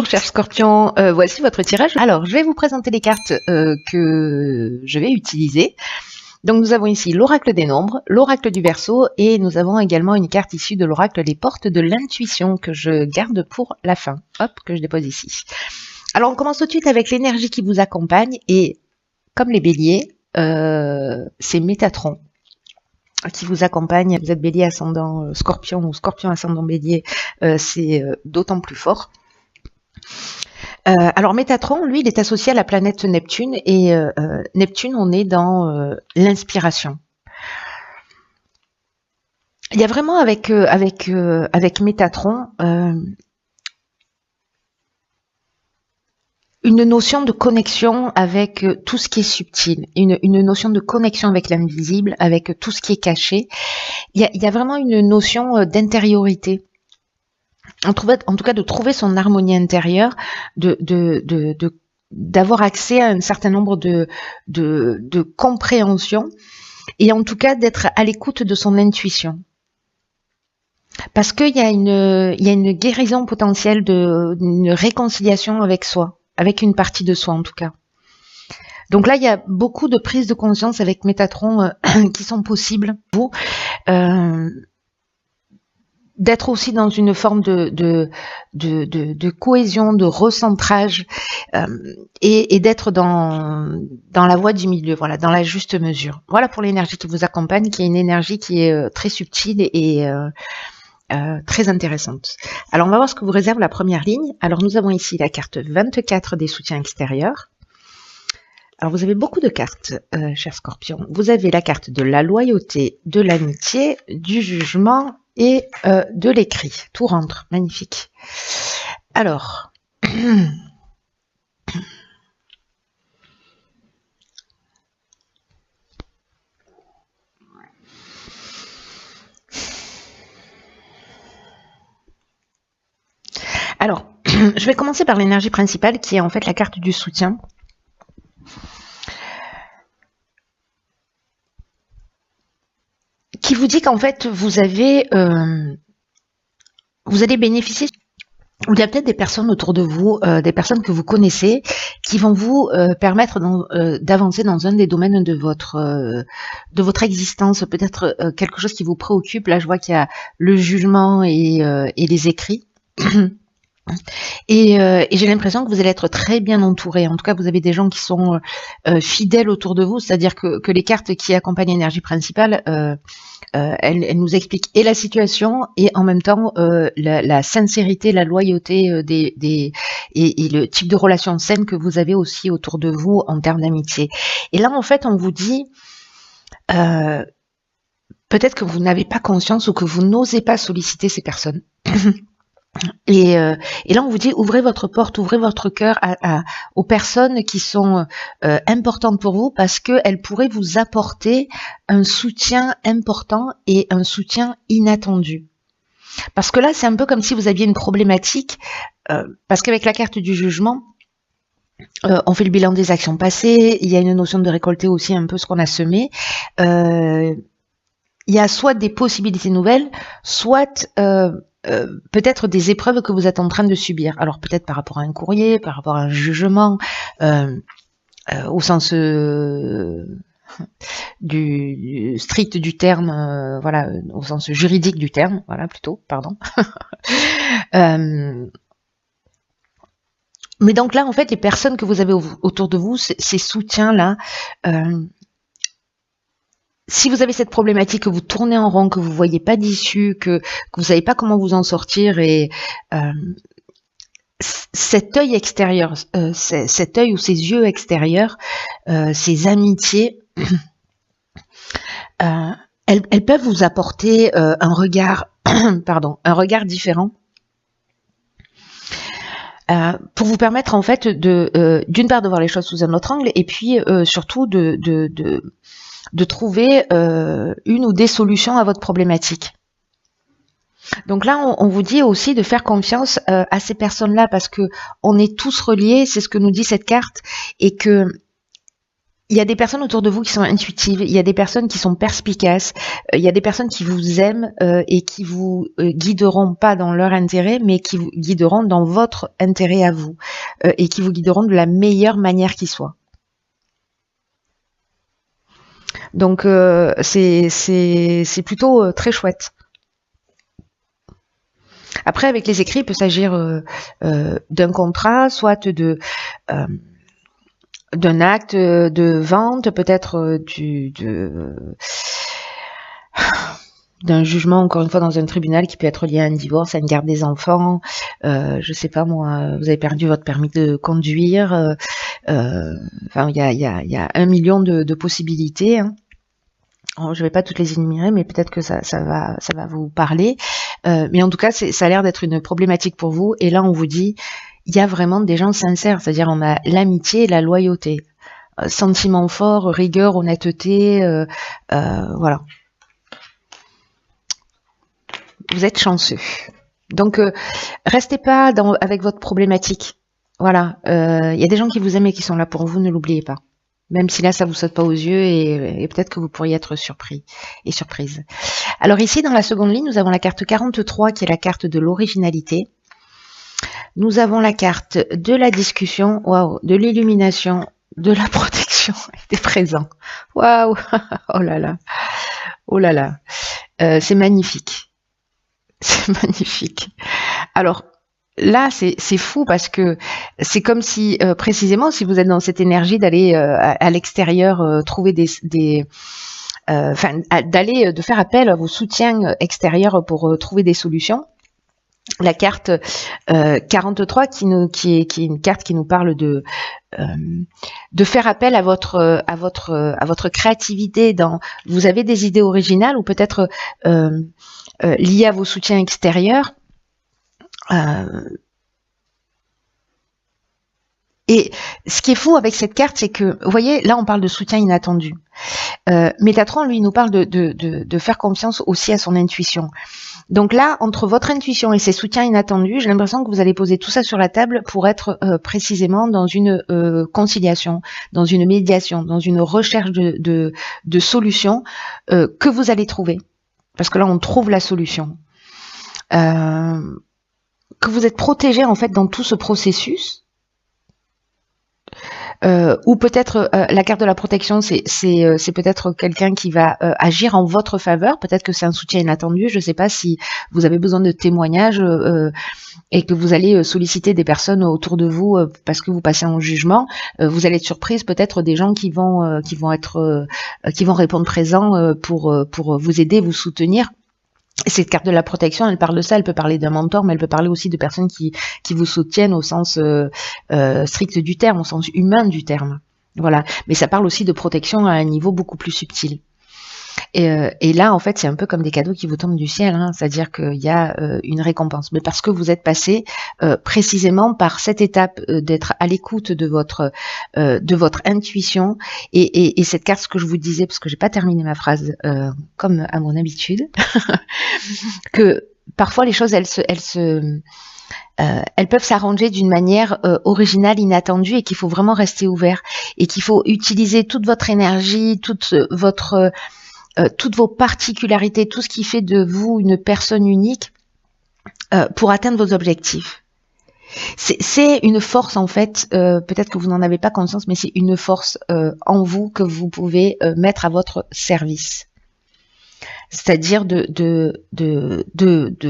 chers scorpions, voici votre tirage. Alors, je vais vous présenter les cartes que je vais utiliser. Donc, nous avons ici l'oracle des nombres, l'oracle du Verseau, et nous avons également une carte issue de l'oracle des portes de l'intuition que je garde pour la fin. Hop, que je dépose ici. Alors, on commence tout de suite avec l'énergie qui vous accompagne, et comme les béliers, c'est Métatron qui vous accompagne. Vous êtes bélier ascendant scorpion ou scorpion ascendant bélier, c'est d'autant plus fort. Alors Métatron, lui, il est associé à la planète Neptune, et Neptune, on est dans l'inspiration. Il y a vraiment avec Métatron une notion de connexion avec tout ce qui est subtil, une notion de connexion avec l'invisible, avec tout ce qui est caché. Il y a vraiment une notion d'intériorité. En tout cas, de trouver son harmonie intérieure, d'avoir accès à un certain nombre de compréhensions, et en tout cas d'être à l'écoute de son intuition. Parce qu'il y a une guérison potentielle, une réconciliation avec soi, avec une partie de soi en tout cas. Donc là, il y a beaucoup de prises de conscience avec Métatron qui sont possibles pour d'être aussi dans une forme de cohésion, de recentrage, et d'être dans la voie du milieu, voilà, dans la juste mesure. Voilà pour l'énergie qui vous accompagne, qui est une énergie qui est très subtile et très intéressante. Alors on va voir ce que vous réserve la première ligne. Alors nous avons ici la carte 24 des soutiens extérieurs. Alors vous avez beaucoup de cartes, chers scorpions. Vous avez la carte de la loyauté, de l'amitié, du jugement et de l'écrit. Tout rentre, magnifique. Alors, je vais commencer par l'énergie principale qui est en fait la carte du soutien. Qui vous dit qu'en fait, vous allez bénéficier, ou il y a peut-être des personnes autour de vous, des personnes que vous connaissez, qui vont vous permettre d'avancer dans un des domaines de votre existence, peut-être quelque chose qui vous préoccupe. Là, je vois qu'il y a le jugement et les écrits. Et j'ai l'impression que vous allez être très bien entouré. En tout cas, vous avez des gens qui sont fidèles autour de vous, c'est-à-dire que les cartes qui accompagnent l'énergie principale, elles nous expliquent et la situation et en même temps la sincérité, la loyauté et le type de relation saine que vous avez aussi autour de vous en termes d'amitié. Et là, en fait, on vous dit peut-être que vous n'avez pas conscience ou que vous n'osez pas solliciter ces personnes. Et là, on vous dit, ouvrez votre porte, ouvrez votre cœur aux personnes qui sont importantes pour vous, parce qu'elles pourraient vous apporter un soutien important et un soutien inattendu. Parce que là, c'est un peu comme si vous aviez une problématique, parce qu'avec la carte du jugement, on fait le bilan des actions passées, il y a une notion de récolter aussi un peu ce qu'on a semé. Il y a soit des possibilités nouvelles, soit peut-être des épreuves que vous êtes en train de subir. Alors peut-être par rapport à un courrier, par rapport à un jugement, au sens du strict du terme, voilà, au sens juridique du terme, voilà plutôt, pardon. Mais donc là, en fait, les personnes que vous avez autour de vous, ces soutiens-là, si vous avez cette problématique, que vous tournez en rond, que vous voyez pas d'issue, que vous savez pas comment vous en sortir, et cet œil extérieur, cet œil ou ces yeux extérieurs, ces amitiés, elles peuvent vous apporter un regard, un regard différent, pour vous permettre en fait d'une part de voir les choses sous un autre angle, et puis surtout de trouver une ou des solutions à votre problématique. Donc là, on vous dit aussi de faire confiance à ces personnes-là, parce que on est tous reliés, c'est ce que nous dit cette carte, et que il y a des personnes autour de vous qui sont intuitives, il y a des personnes qui sont perspicaces, il y a des personnes qui vous aiment et qui vous guideront pas dans leur intérêt, mais qui vous guideront dans votre intérêt à vous et qui vous guideront de la meilleure manière qui soit. Donc c'est plutôt très chouette. Après, avec les écrits, il peut s'agir d'un contrat, soit d'un acte de vente, peut-être d'un jugement, encore une fois, dans un tribunal qui peut être lié à un divorce, à une garde des enfants, je sais pas moi, vous avez perdu votre permis de conduire, enfin, il y a 1 million de possibilités, hein. Je vais pas toutes les énumérer, mais peut-être que ça va vous parler. Mais en tout cas, ça a l'air d'être une problématique pour vous. Et là, on vous dit, il y a vraiment des gens sincères, c'est-à-dire on a l'amitié et la loyauté, sentiments forts, rigueur, honnêteté, voilà. Vous êtes chanceux. Donc, restez pas avec votre problématique. Voilà, il y a des gens qui vous aiment et qui sont là pour vous, ne l'oubliez pas. Même si là, ça vous saute pas aux yeux et peut-être que vous pourriez être surpris et surprise. Alors ici, dans la seconde ligne, nous avons la carte 43 qui est la carte de l'originalité. Nous avons la carte de la discussion, waouh, de l'illumination, de la protection et des présents. Waouh, oh là là, oh là là, c'est magnifique, c'est magnifique. Alors là, c'est fou parce que c'est comme si, précisément, si vous êtes dans cette énergie d'aller à l'extérieur trouver de faire appel à vos soutiens extérieurs pour trouver des solutions. La carte 43 qui est une carte qui nous parle de faire appel à votre créativité. Vous avez des idées originales ou peut-être liées à vos soutiens extérieurs. Et ce qui est fou avec cette carte, c'est que, vous voyez, là on parle de soutien inattendu. Métatron, lui, nous parle de faire confiance aussi à son intuition. Donc là, entre votre intuition et ses soutiens inattendus, j'ai l'impression que vous allez poser tout ça sur la table pour être précisément dans une conciliation, dans une médiation, dans une recherche de solutions que vous allez trouver. Parce que là, on trouve la solution. Que vous êtes protégé en fait dans tout ce processus, ou peut-être la carte de la protection, c'est peut-être quelqu'un qui va agir en votre faveur. Peut-être que c'est un soutien inattendu. Je ne sais pas si vous avez besoin de témoignages et que vous allez solliciter des personnes autour de vous parce que vous passez en jugement. Vous allez être surprise, peut-être des gens qui vont répondre présent pour vous aider, vous soutenir. Cette carte de la protection, elle parle de ça, elle peut parler d'un mentor, mais elle peut parler aussi de personnes qui vous soutiennent au sens strict du terme, au sens humain du terme. Voilà. Mais ça parle aussi de protection à un niveau beaucoup plus subtil. Et là, en fait, c'est un peu comme des cadeaux qui vous tombent du ciel, hein, c'est-à-dire qu'il y a une récompense. Mais parce que vous êtes passé précisément par cette étape d'être à l'écoute de votre intuition et cette carte, ce que je vous disais, parce que j'ai pas terminé ma phrase comme à mon habitude, que parfois les choses, elles peuvent s'arranger d'une manière originale, inattendue, et qu'il faut vraiment rester ouvert et qu'il faut utiliser toute votre énergie, toutes vos particularités, tout ce qui fait de vous une personne unique pour atteindre vos objectifs. C'est une force en fait, peut-être que vous n'en avez pas conscience, mais c'est une force en vous que vous pouvez mettre à votre service. C'est-à-dire de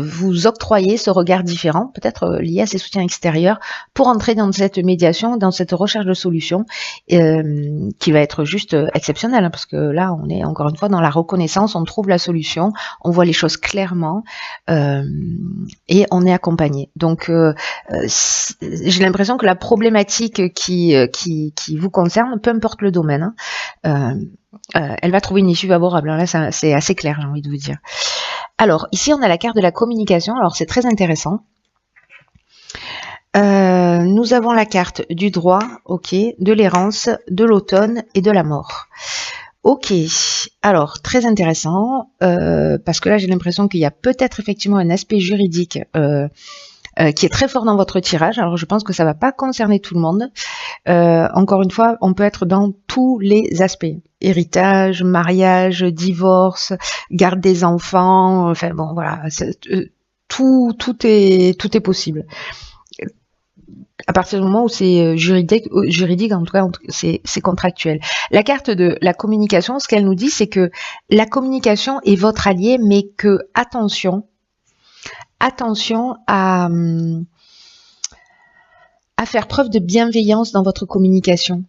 vous octroyer ce regard différent, peut-être lié à ces soutiens extérieurs, pour entrer dans cette médiation, dans cette recherche de solutions, qui va être juste exceptionnelle, hein, parce que là, on est encore une fois dans la reconnaissance, on trouve la solution, on voit les choses clairement, et on est accompagné. Donc, j'ai l'impression que la problématique qui vous concerne, peu importe le domaine, hein, elle va trouver une issue favorable. Là, c'est assez clair, j'ai envie de vous dire. Alors, ici, on a la carte de la communication. Alors, c'est très intéressant. Nous avons la carte du droit, ok, de l'errance, de l'automne et de la mort. Ok, alors, très intéressant, parce que là, j'ai l'impression qu'il y a peut-être effectivement un aspect juridique qui est très fort dans votre tirage. Alors, je pense que ça va pas concerner tout le monde. encore une fois, on peut être dans tous les aspects. Héritage, mariage, divorce, garde des enfants, enfin bon, voilà, tout est possible. À partir du moment où c'est juridique, en tout cas, c'est contractuel. La carte de la communication, ce qu'elle nous dit, c'est que la communication est votre allié, mais que attention à faire preuve de bienveillance dans votre communication,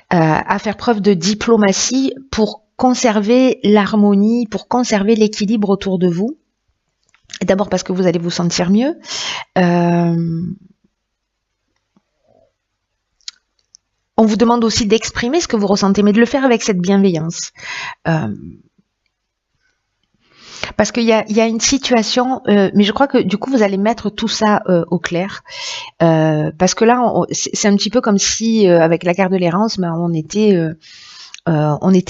à faire preuve de diplomatie pour conserver l'harmonie, pour conserver l'équilibre autour de vous. D'abord parce que vous allez vous sentir mieux. On vous demande aussi d'exprimer ce que vous ressentez, mais de le faire avec cette bienveillance. Parce qu'il y a une situation, mais je crois que du coup vous allez mettre tout ça au clair, parce que là c'est un petit peu comme si avec la carte de l'errance, ben, on était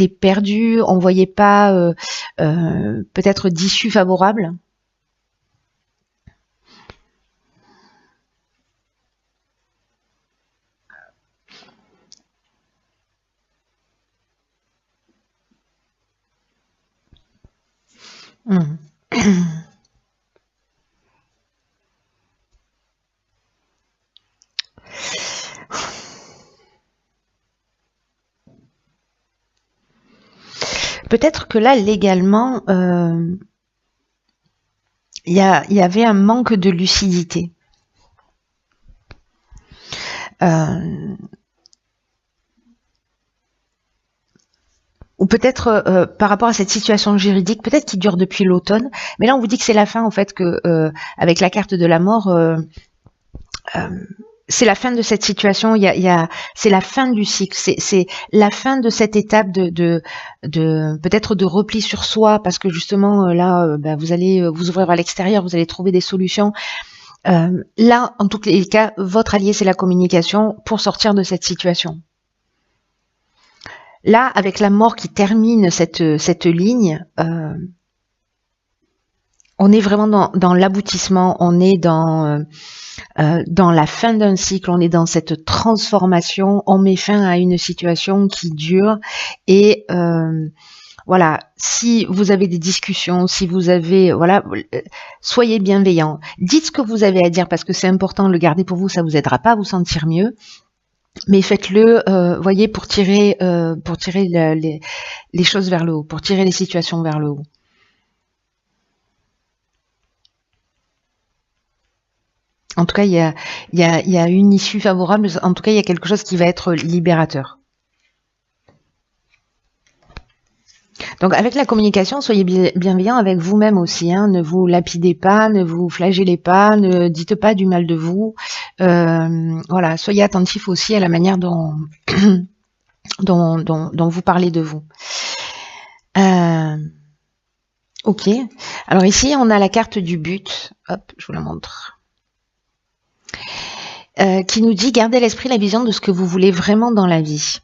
perdu, on voyait pas peut-être d'issue favorable. Peut-être que là, légalement, il y avait un manque de lucidité. Ou peut-être par rapport à cette situation juridique, peut-être qui dure depuis l'automne, mais là on vous dit que c'est la fin en fait, que avec la carte de la mort, c'est la fin de cette situation. C'est la fin du cycle, c'est la fin de cette étape de peut-être de repli sur soi, parce que justement là, vous allez vous ouvrir à l'extérieur, vous allez trouver des solutions. Là, en tous les cas, votre allié c'est la communication pour sortir de cette situation. Là, avec la mort qui termine cette ligne, on est vraiment dans l'aboutissement, on est dans la fin d'un cycle, on est dans cette transformation, on met fin à une situation qui dure et voilà, si vous avez des discussions, si vous avez, voilà, soyez bienveillants, dites ce que vous avez à dire parce que c'est important, le garder pour vous, ça vous aidera pas à vous sentir mieux. Mais faites-le, voyez, pour tirer les choses vers le haut, pour tirer les situations vers le haut. En tout cas, il y a une issue favorable. En tout cas, il y a quelque chose qui va être libérateur. Donc, avec la communication, soyez bienveillant avec vous-même aussi. Hein. Ne vous lapidez pas, ne vous flagellez pas, ne dites pas du mal de vous. Voilà, soyez attentif aussi à la manière dont vous parlez de vous. Ok. Alors ici, on a la carte du but. Hop, je vous la montre. Qui nous dit « Gardez à l'esprit la vision de ce que vous voulez vraiment dans la vie ».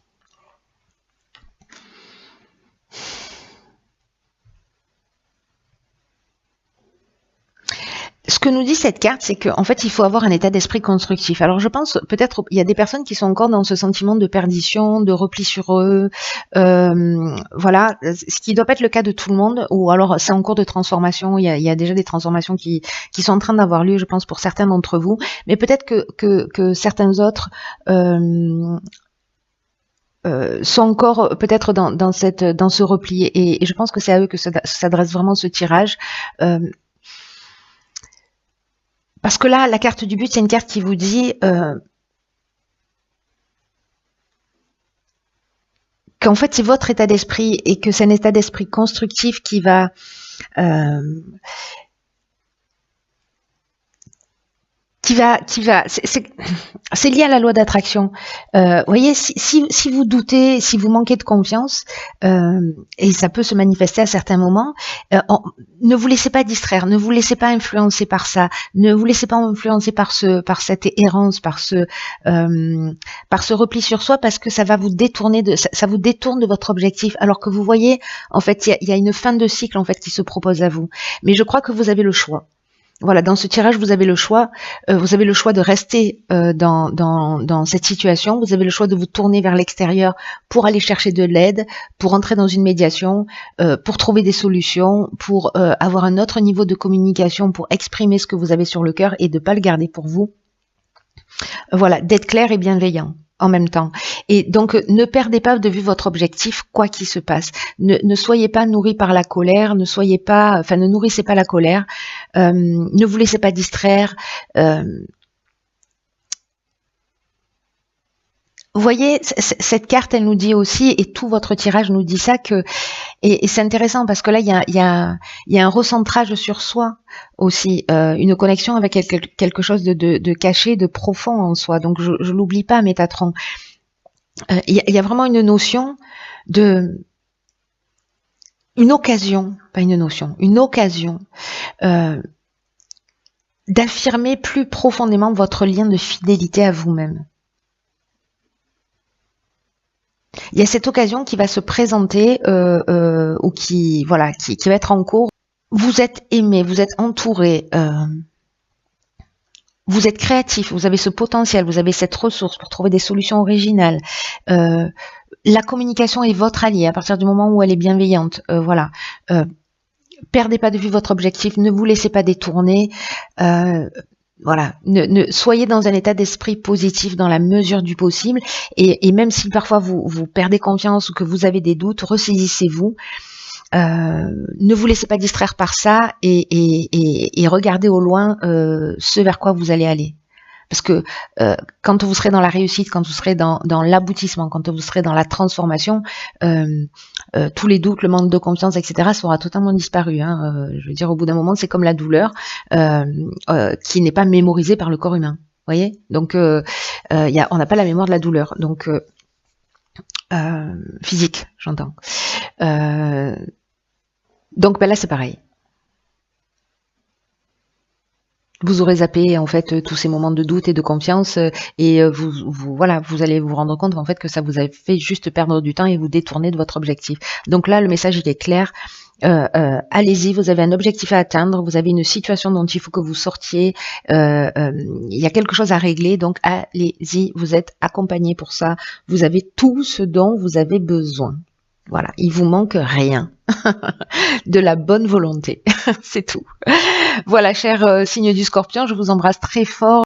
Ce que nous dit cette carte, c'est qu'en fait, il faut avoir un état d'esprit constructif. Alors, je pense, peut-être, il y a des personnes qui sont encore dans ce sentiment de perdition, de repli sur eux, voilà, ce qui doit pas être le cas de tout le monde, ou alors c'est en cours de transformation, il y a déjà des transformations qui sont en train d'avoir lieu, je pense, pour certains d'entre vous, mais peut-être que certains autres sont encore peut-être dans ce repli, et je pense que c'est à eux que s'adresse vraiment ce tirage. Parce que là, la carte du but, c'est une carte qui vous dit qu'en fait, c'est votre état d'esprit et que c'est un état d'esprit constructif qui va c'est lié à la loi d'attraction. Voyez, si vous doutez, si vous manquez de confiance, et ça peut se manifester à certains moments, ne vous laissez pas distraire, ne vous laissez pas influencer par ça, ne vous laissez pas influencer par cette errance, par ce repli sur soi, parce que ça va vous détourner ça vous détourne de votre objectif, alors que vous voyez, en fait, il y a une fin de cycle en fait qui se propose à vous. Mais je crois que vous avez le choix. Voilà, dans ce tirage, vous avez le choix. Vous avez le choix de rester dans cette situation. Vous avez le choix de vous tourner vers l'extérieur pour aller chercher de l'aide, pour entrer dans une médiation, pour trouver des solutions, pour avoir un autre niveau de communication, pour exprimer ce que vous avez sur le cœur et de ne pas le garder pour vous. Voilà, d'être clair et bienveillant en même temps. Et donc, ne perdez pas de vue votre objectif, quoi qu'il se passe. Ne soyez pas nourris par la colère, ne nourrissez pas la colère, ne vous laissez pas distraire. Vous voyez, cette carte, elle nous dit aussi, et tout votre tirage nous dit ça, et c'est intéressant parce que là, il y a un recentrage sur soi aussi, une connexion avec quelque chose de caché, de profond en soi. Donc, je l'oublie pas, Métatron. Il y a vraiment une notion une occasion, pas une notion, une occasion d'affirmer plus profondément votre lien de fidélité à vous-même. Il y a cette occasion qui va se présenter ou qui va être en cours. Vous êtes aimé, vous êtes entouré, vous êtes créatif, vous avez ce potentiel, vous avez cette ressource pour trouver des solutions originales. La communication est votre allié à partir du moment où elle est bienveillante. Voilà. Perdez pas de vue votre objectif, ne vous laissez pas détourner. Voilà, soyez dans un état d'esprit positif dans la mesure du possible, et même si parfois vous perdez confiance ou que vous avez des doutes, ressaisissez-vous, ne vous laissez pas distraire par ça, et regardez au loin ce vers quoi vous allez aller. Parce que quand vous serez dans la réussite, quand vous serez dans l'aboutissement, quand vous serez dans la transformation, tous les doutes, le manque de confiance, etc. sera totalement disparu. Je veux dire, au bout d'un moment, c'est comme la douleur qui n'est pas mémorisée par le corps humain. Vous voyez ? Donc, on n'a pas la mémoire de la douleur. Donc, physique, j'entends. Donc, là, c'est pareil. Vous aurez zappé en fait tous ces moments de doute et de confiance, et vous allez vous rendre compte en fait que ça vous a fait juste perdre du temps et vous détourner de votre objectif. Donc là, le message il est clair. Allez-y, vous avez un objectif à atteindre, vous avez une situation dont il faut que vous sortiez, il y a quelque chose à régler, donc allez-y, vous êtes accompagné pour ça, vous avez tout ce dont vous avez besoin. Voilà, il vous manque rien. De la bonne volonté, c'est tout. Voilà, cher signe du Scorpion, je vous embrasse très fort.